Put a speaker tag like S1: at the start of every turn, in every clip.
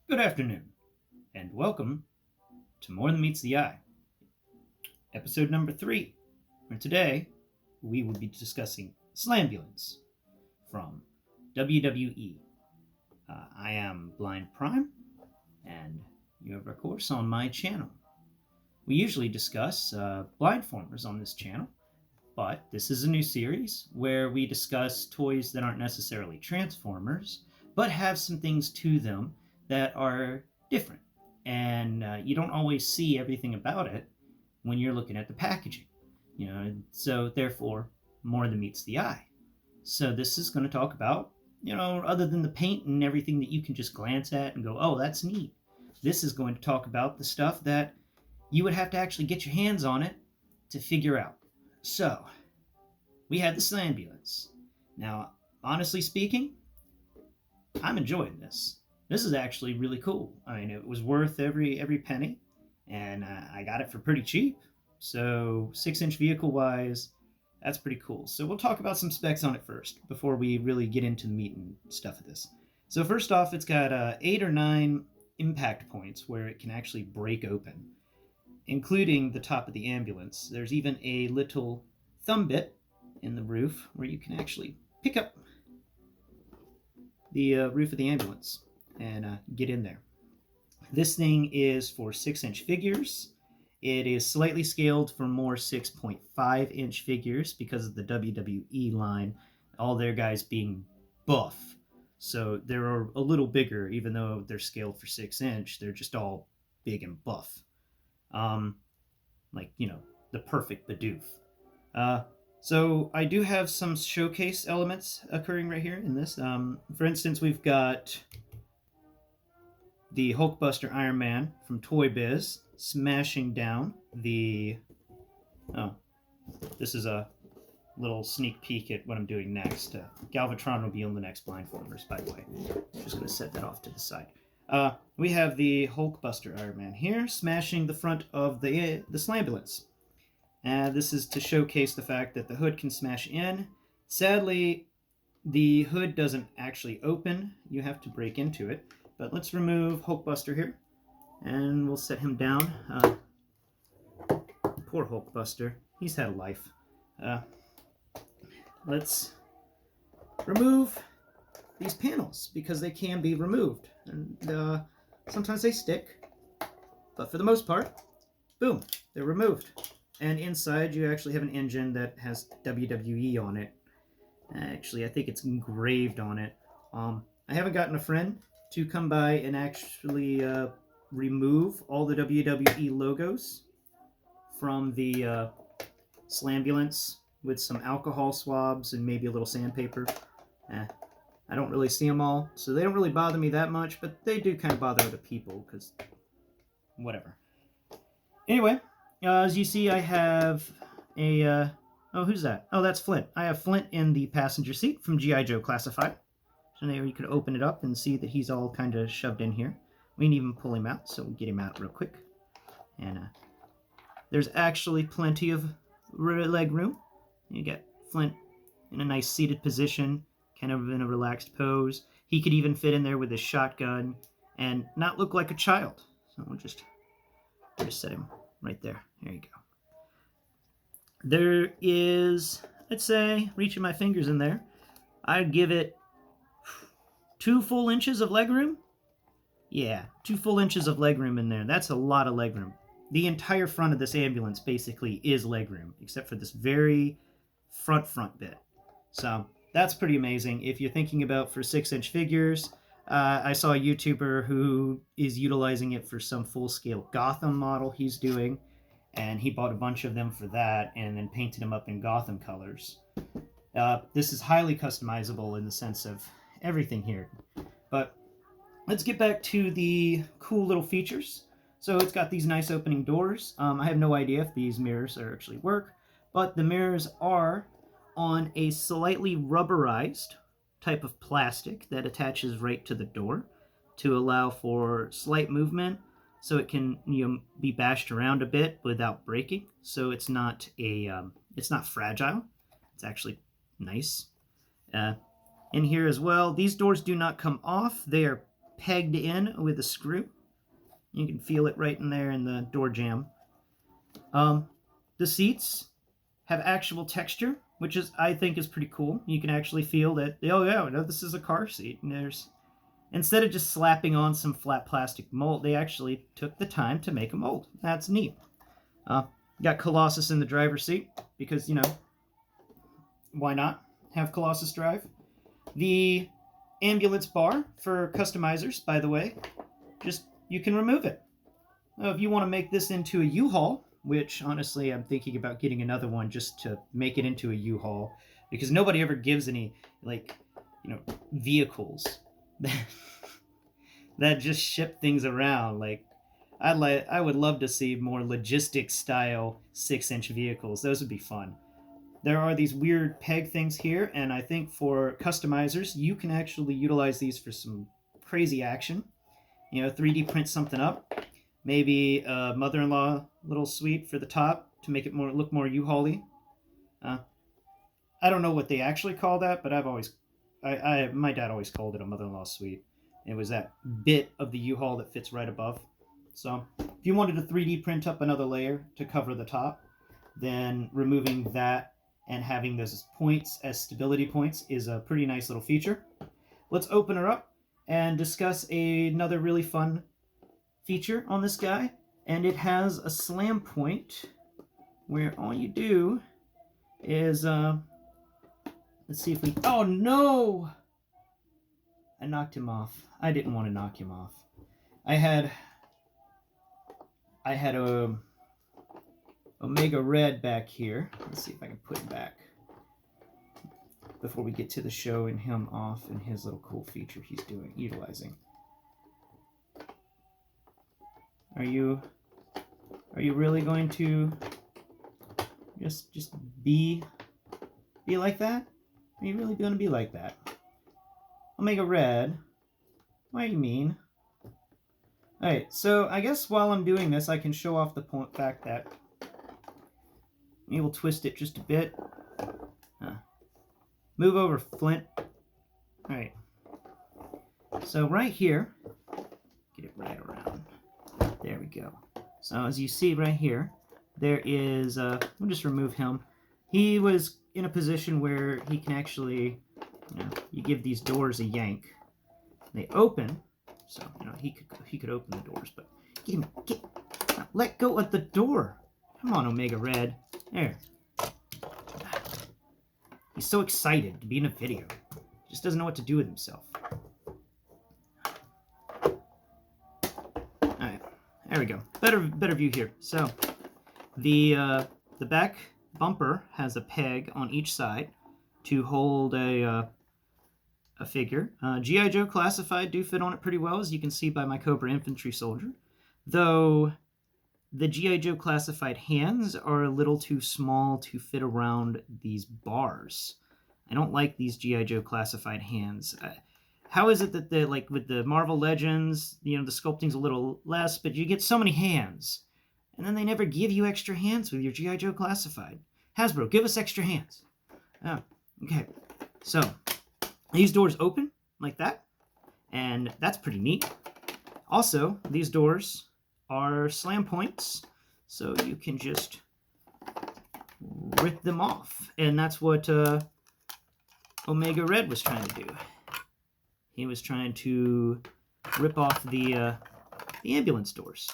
S1: Good afternoon, and welcome to More Than Meets the Eye, episode number 3, where today we will be discussing Slambulance from WWE. I am Blind Prime, and you have, of course, on my channel. We usually discuss blindformers on this channel, but this is a new series where we discuss toys that aren't necessarily Transformers, but have some things to them that are different. And you don't always see everything about it when you're looking at the packaging. So therefore, more than meets the eye. So this is going to talk about, other than the paint and everything that you can just glance at and go, oh, that's neat. This is going to talk about the stuff that you would have to actually get your hands on it to figure out. So, we have the Slambulance. Now, honestly speaking, I'm enjoying this. This is actually really cool. I mean, it was worth every penny, and I got it for pretty cheap. So, 6-inch vehicle-wise, that's pretty cool. So we'll talk about some specs on it first before we really get into the meat and stuff of this. So first off, it's got 8 or 9 impact points where it can actually break open, including the top of the ambulance. There's even a little thumb bit in the roof where you can actually pick up the roof of the ambulance and get in there. This thing is for 6-inch figures. It is slightly scaled for more 6.5-inch figures because of the WWE line, all their guys being buff. So they're a little bigger, even though they're scaled for 6-inch. They're just all big and buff. The perfect Bidoof. So I do have some showcase elements occurring right here in this. For instance, we've got the Hulkbuster Iron Man from Toy Biz smashing down the... Oh, this is a little sneak peek at what I'm doing next. Galvatron will be on the next Blindformers, by the way. I'm just going to set that off to the side. We have the Hulkbuster Iron Man here, smashing the front of the Slambulance. This is to showcase the fact that the hood can smash in. Sadly, the hood doesn't actually open. You have to break into it. But let's remove Hulkbuster here, and we'll set him down. Poor Hulkbuster. He's had a life. Let's remove these panels, because they can be removed. And sometimes they stick, but for the most part, boom, they're removed. And inside you actually have an engine that has WWE on it. Actually, I think it's engraved on it. I haven't gotten a friend to come by and actually remove all the WWE logos from the Slambulance with some alcohol swabs and maybe a little sandpaper. I don't really see them all, so they don't really bother me that much, but they do kind of bother other people, because whatever. Anyway, as you see, I have a... oh, who's that? Oh, that's Flint. I have Flint in the passenger seat from G.I. Joe Classified. So there you could open it up and see that he's all kind of shoved in here. We can even pull him out, so we'll get him out real quick. And there's actually plenty of leg room. You get Flint in a nice seated position, kind of in a relaxed pose. He could even fit in there with his shotgun and not look like a child. So we'll just set him right there. There you go. There is, I'd say, reaching my fingers in there, I'd give it 2 full inches of legroom. Yeah, 2 full inches of legroom in there. That's a lot of legroom. The entire front of this ambulance basically is legroom, except for this very front bit. So that's pretty amazing. If you're thinking about for 6-inch figures, I saw a YouTuber who is utilizing it for some full-scale Gotham model he's doing, and he bought a bunch of them for that and then painted them up in Gotham colors. This is highly customizable in the sense of everything here. But let's get back to the cool little features. So it's got these nice opening doors. I have no idea if these mirrors actually work, but the mirrors are on a slightly rubberized type of plastic that attaches right to the door to allow for slight movement, so it can be bashed around a bit without breaking. So it's not fragile. It's actually nice. in here as well. These doors do not come off. They are pegged in with a screw. You can feel it right in there in the door jamb. The seats have actual texture, which I think is pretty cool. You can actually feel that, oh yeah, no, this is a car seat. And instead of just slapping on some flat plastic mold, they actually took the time to make a mold. That's neat. Got Colossus in the driver's seat because, why not have Colossus drive? The ambulance bar for customizers, by the way, you can remove it. If you want to make this into a U-Haul, which honestly I'm thinking about getting another one just to make it into a U-Haul, because nobody ever gives any vehicles that just ship things around. I would love to see more logistics style 6-inch vehicles. Those would be fun. There are these weird peg things here, and I think for customizers, you can actually utilize these for some crazy action. 3D print something up. Maybe a mother-in-law little suite for the top to make it look more U-Haul-y. I don't know what they actually call that, but my dad always called it a mother-in-law suite. It was that bit of the U-Haul that fits right above. So if you wanted to 3D print up another layer to cover the top, then removing that and having those points as stability points is a pretty nice little feature. Let's open her up and discuss another really fun feature on this guy. And it has a slam point where all you do is, let's see if we, oh no! I knocked him off. I didn't want to knock him off. I had a Omega Red back here. Let's see if I can put him back before we get to the show and him off and his little cool feature he's utilizing. Are you really going to just be like that? Are you really going to be like that? Omega Red, why are you mean? Alright, so I guess while I'm doing this, I can show off the fact that maybe we'll twist it just a bit. Move over, Flint. Alright. So right here, get it right around. There we go. So as you see right here, there is, we'll just remove him. He was in a position where he can actually, you give these doors a yank. They open, so, he could open the doors, but let go of the door. Come on, Omega Red. There. He's so excited to be in a video. He just doesn't know what to do with himself. Alright, there we go. Better view here. So, the back bumper has a peg on each side to hold a figure. G.I. Joe Classified do fit on it pretty well, as you can see by my Cobra infantry soldier. Though the G.I. Joe Classified hands are a little too small to fit around these bars. I don't like these G.I. Joe Classified hands. How is it that with the Marvel Legends, the sculpting's a little less, but you get so many hands, and then they never give you extra hands with your G.I. Joe Classified? Hasbro, give us extra hands. Oh, okay. So, these doors open like that, and that's pretty neat. Also, these doors are slam points, so you can just rip them off. And that's what Omega Red was trying to do. He was trying to rip off the ambulance doors.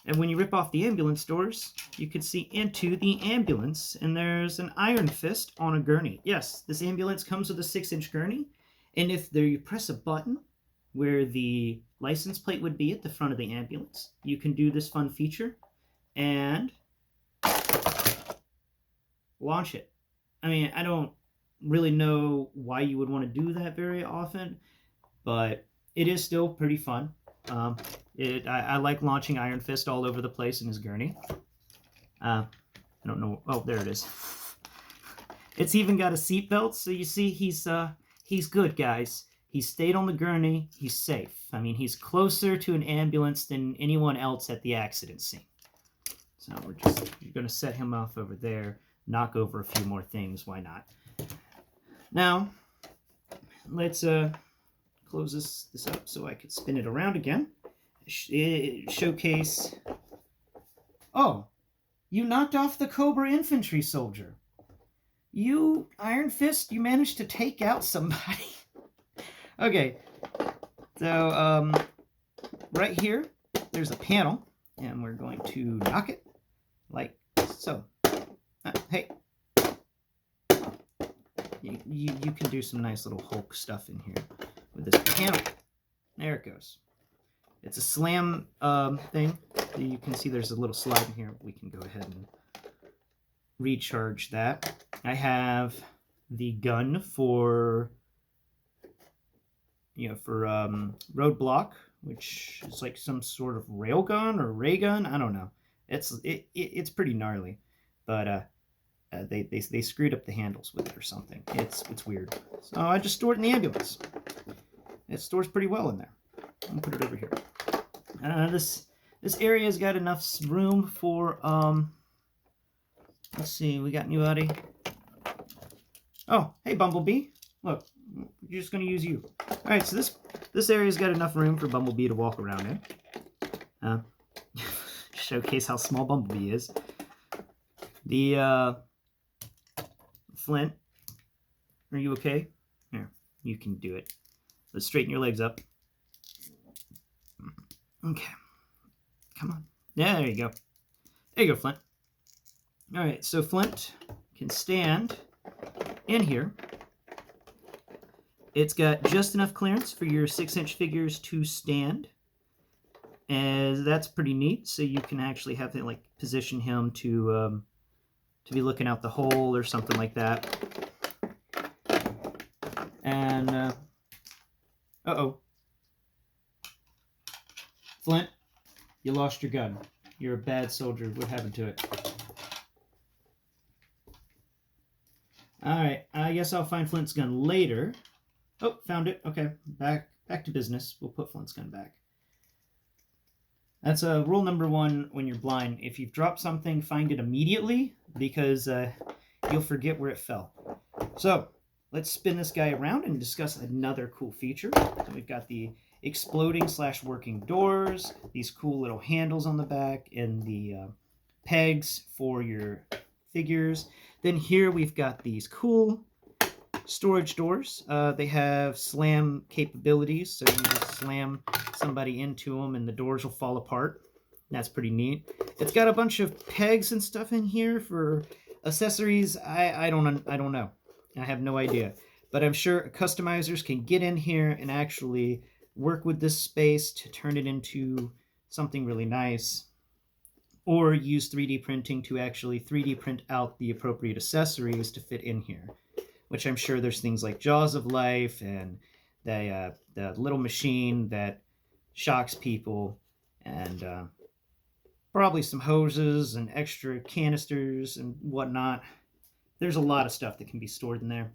S1: And when you rip off the ambulance doors, you can see into the ambulance, and there's an iron fist on a gurney. Yes, this ambulance comes with a 6-inch gurney, and if you press a button where the license plate would be at the front of the ambulance, you can do this fun feature and launch it. I mean, I don't really know why you would want to do that very often, but it is still pretty fun. I like launching Iron Fist all over the place in his gurney. I don't know. Oh, there it is. It's even got a seatbelt, so you see he's good, guys. He stayed on the gurney. He's safe. I mean, he's closer to an ambulance than anyone else at the accident scene. So you're going to set him off over there, knock over a few more things. Why not? Now, let's close this up so I can spin it around again. Showcase. Oh, you knocked off the Cobra infantry soldier. You, Iron Fist, you managed to take out somebody. Okay, so right here, there's a panel, and we're going to knock it like so. Hey, you can do some nice little Hulk stuff in here with this panel. There it goes. It's a slam thing. You can see there's a little slide in here. We can go ahead and recharge that. I have the gun for roadblock, which is like some sort of railgun or ray gun. I don't know. It's pretty gnarly, but they screwed up the handles with it or something. It's weird. So I just stored it in the ambulance. It stores pretty well in there. I'm gonna put it over here. This area's got enough room for let's see, we got anybody? Oh, hey Bumblebee. Look, you're just gonna use you. Alright, so this area's got enough room for Bumblebee to walk around in. Showcase how small Bumblebee is. The Flint, are you okay? Here, you can do it. Let's straighten your legs up. Okay. Come on. Yeah, there you go. There you go, Flint. Alright, so Flint can stand in here. It's got just enough clearance for your 6-inch figures to stand. And that's pretty neat. So you can actually have to like position him to be looking out the hole or something like that. And uh-oh. Flint, you lost your gun. You're a bad soldier. What happened to it? Alright, I guess I'll find Flint's gun later. Oh, found it. Okay, back to business. We'll put Flint's gun back. That's rule number 1 when you're blind. If you've dropped something, find it immediately, because you'll forget where it fell. So, let's spin this guy around and discuss another cool feature. So we've got the exploding / working doors, these cool little handles on the back, and the pegs for your figures. Then here we've got these cool storage doors. They have slam capabilities, so you just slam somebody into them and the doors will fall apart. That's pretty neat. It's got a bunch of pegs and stuff in here for accessories. I don't know. I have no idea. But I'm sure customizers can get in here and actually work with this space to turn it into something really nice. Or use 3D printing to actually 3D print out the appropriate accessories to fit in here. Which I'm sure there's things like Jaws of Life and the little machine that shocks people, and probably some hoses and extra canisters and whatnot. There's a lot of stuff that can be stored in there.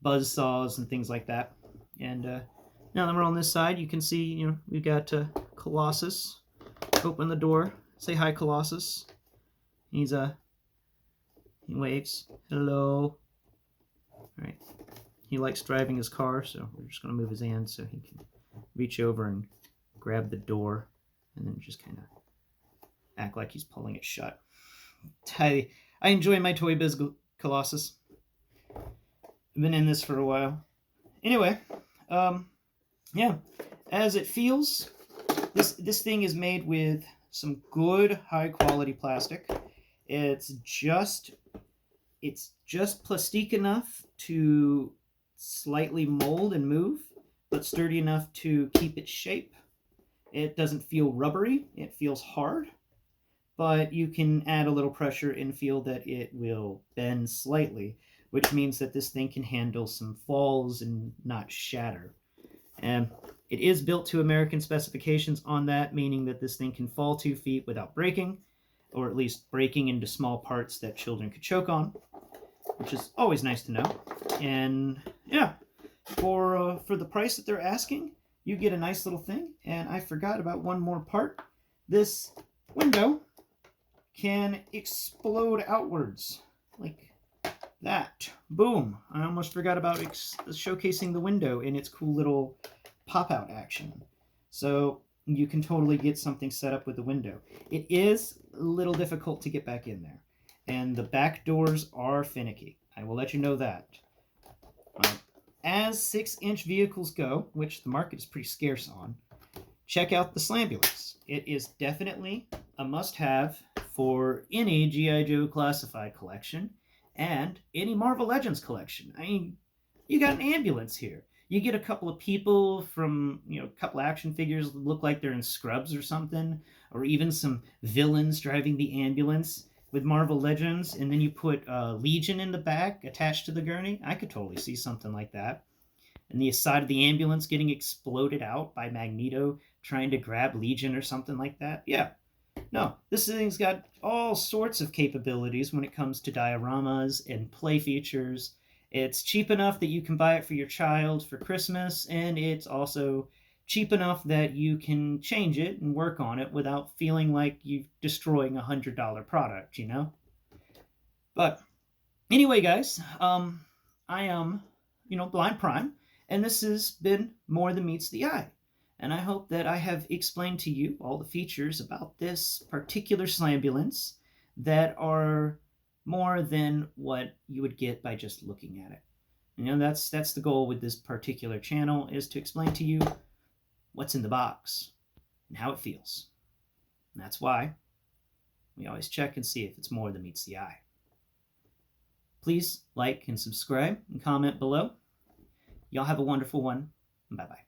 S1: Buzz saws and things like that. And now that we're on this side, you can see, we've got Colossus. Open the door. Say hi, Colossus. He waves. Hello. All right. He likes driving his car, so we're just going to move his hand so he can reach over and grab the door and then just kind of act like he's pulling it shut. I enjoy my Toy Biz Colossus. I've been in this for a while. Anyway, yeah, as it feels, this thing is made with some good high quality plastic. It's just plastique enough to slightly mold and move, but sturdy enough to keep its shape. It doesn't feel rubbery. It feels hard, but you can add a little pressure and feel that it will bend slightly, which means that this thing can handle some falls and not shatter. And it is built to American specifications on that, meaning that this thing can fall 2 feet without breaking, or at least breaking into small parts that children could choke on, which is always nice to know. And yeah, for the price that they're asking, you get a nice little thing. And I forgot about one more part. This window can explode outwards, like that. Boom. I almost forgot about showcasing the window in its cool little pop-out action. So you can totally get something set up with the window. It is a little difficult to get back in there. And the back doors are finicky. I will let you know that. As 6-inch vehicles go, which the market is pretty scarce on, check out the Slambulance. It is definitely a must-have for any G.I. Joe Classified collection and any Marvel Legends collection. I mean, you got an ambulance here. You get a couple of people from, a couple action figures that look like they're in scrubs or something, or even some villains driving the ambulance with Marvel Legends, and then you put Legion in the back attached to the gurney. I could totally see something like that. And the side of the ambulance getting exploded out by Magneto trying to grab Legion or something like that. Yeah. No, this thing's got all sorts of capabilities when it comes to dioramas and play features. It's cheap enough that you can buy it for your child for Christmas, and it's also cheap enough that you can change it and work on it without feeling like you're destroying a $100 product, But anyway, guys, I am, Blind Prime, and this has been More Than Meets the Eye. And I hope that I have explained to you all the features about this particular Slambulance that are more than what you would get by just looking at it. That's the goal with this particular channel, is to explain to you what's in the box and how it feels. And that's why we always check and see if it's more than meets the eye. Please like and subscribe and comment below. Y'all have a wonderful one. Bye-bye.